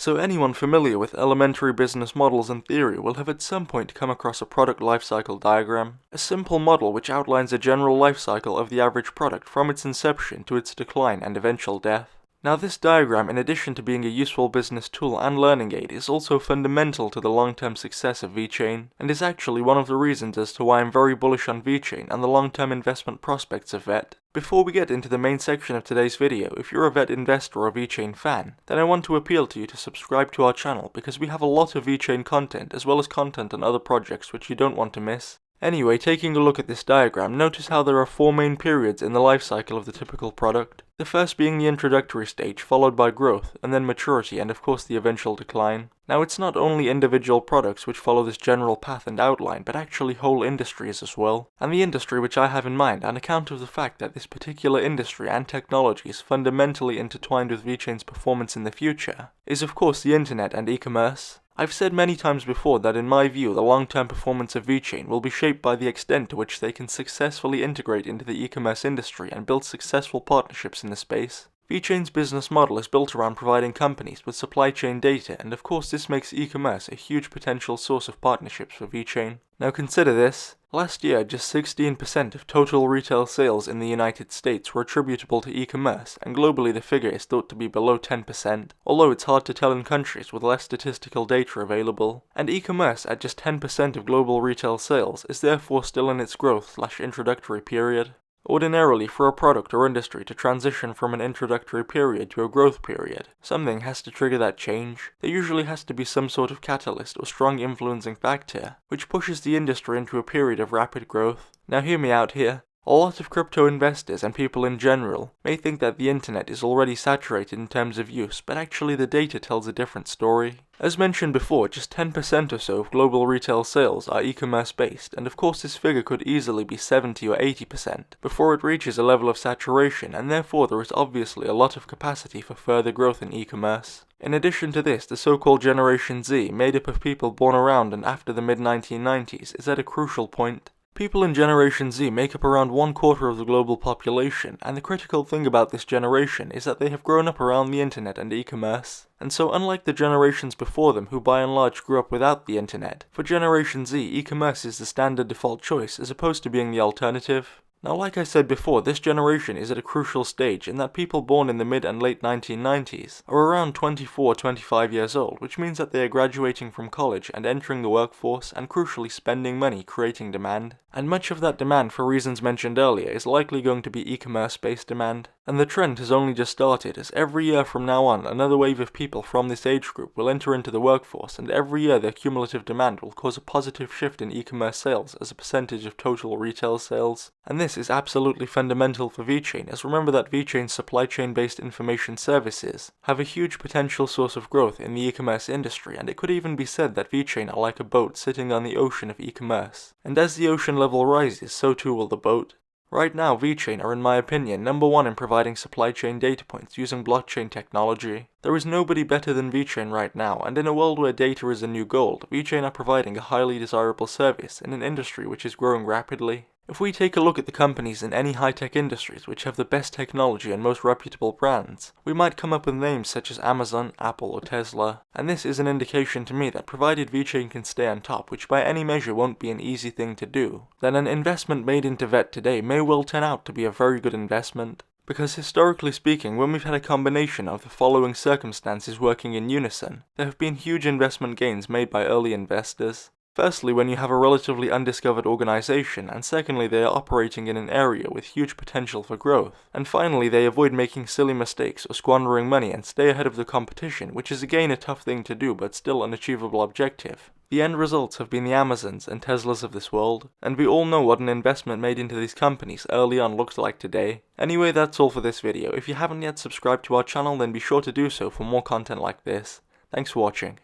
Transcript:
So anyone familiar with elementary business models and theory will have at some point come across a product lifecycle diagram, a simple model which outlines a general lifecycle of the average product from its inception to its decline and eventual death. Now this diagram, in addition to being a useful business tool and learning aid, is also fundamental to the long-term success of Vechain, and is actually one of the reasons as to why I'm very bullish on Vechain and the long-term investment prospects of VET. Before we get into the main section of today's video, if you're a VET investor or a Vechain fan, then I want to appeal to you to subscribe to our channel because we have a lot of Vechain content as well as content on other projects which you don't want to miss. Anyway, taking a look at this diagram, notice how there are 4 main periods in the life cycle of the typical product. The first being the introductory stage, followed by growth, and then maturity, and of course the eventual decline. Now it's not only individual products which follow this general path and outline, but actually whole industries as well. And the industry which I have in mind, on account of the fact that this particular industry and technology is fundamentally intertwined with Vechain's performance in the future, is of course the internet and e-commerce. I've said many times before that in my view the long-term performance of Vechain will be shaped by the extent to which they can successfully integrate into the e-commerce industry and build successful partnerships in the space. Vechain's business model is built around providing companies with supply chain data, and of course this makes e-commerce a huge potential source of partnerships for Vechain. Now consider this. Last year, just 16% of total retail sales in the United States were attributable to e-commerce, and globally the figure is thought to be below 10%, although it's hard to tell in countries with less statistical data available. And e-commerce at just 10% of global retail sales is therefore still in its growth/introductory period. Ordinarily, for a product or industry to transition from an introductory period to a growth period, something has to trigger that change. There usually has to be some sort of catalyst or strong influencing factor, which pushes the industry into a period of rapid growth. Now hear me out here. A lot of crypto investors and people in general may think that the internet is already saturated in terms of use, but actually the data tells a different story. As mentioned before, just 10% or so of global retail sales are e-commerce based, and of course this figure could easily be 70 or 80% before it reaches a level of saturation, and therefore there is obviously a lot of capacity for further growth in e-commerce. In addition to this, the so-called Generation Z, made up of people born around and after the mid-1990s, is at a crucial point. People in Generation Z make up around 1/4 of the global population, and the critical thing about this generation is that they have grown up around the internet and e-commerce. And so unlike the generations before them who by and large grew up without the internet, for Generation Z, e-commerce is the standard default choice as opposed to being the alternative. Now like I said before, this generation is at a crucial stage in that people born in the mid and late 1990s are around 24-25 years old, which means that they are graduating from college and entering the workforce and crucially spending money creating demand. And much of that demand, for reasons mentioned earlier, is likely going to be e-commerce based demand. And the trend has only just started, as every year from now on another wave of people from this age group will enter into the workforce, and every year their cumulative demand will cause a positive shift in e-commerce sales as a percentage of total retail sales. And this is absolutely fundamental for Vechain, as remember that Vechain's supply chain based information services have a huge potential source of growth in the e-commerce industry, and it could even be said that Vechain are like a boat sitting on the ocean of e-commerce. And as the ocean level rises, so too will the boat. Right now, Vechain are in my opinion number 1 in providing supply chain data points using blockchain technology. There is nobody better than Vechain right now, and in a world where data is the new gold, Vechain are providing a highly desirable service in an industry which is growing rapidly. If we take a look at the companies in any high-tech industries which have the best technology and most reputable brands, we might come up with names such as Amazon, Apple, or Tesla. And this is an indication to me that provided Vechain can stay on top, which by any measure won't be an easy thing to do, then an investment made into VET today may well turn out to be a very good investment. Because historically speaking, when we've had a combination of the following circumstances working in unison, there have been huge investment gains made by early investors. Firstly, when you have a relatively undiscovered organization, and secondly, they are operating in an area with huge potential for growth, and finally, they avoid making silly mistakes or squandering money and stay ahead of the competition, which is again a tough thing to do but still an achievable objective. The end results have been the Amazons and Teslas of this world, and we all know what an investment made into these companies early on looks like today. Anyway, that's all for this video. If you haven't yet subscribed to our channel, then be sure to do so for more content like this. Thanks for watching.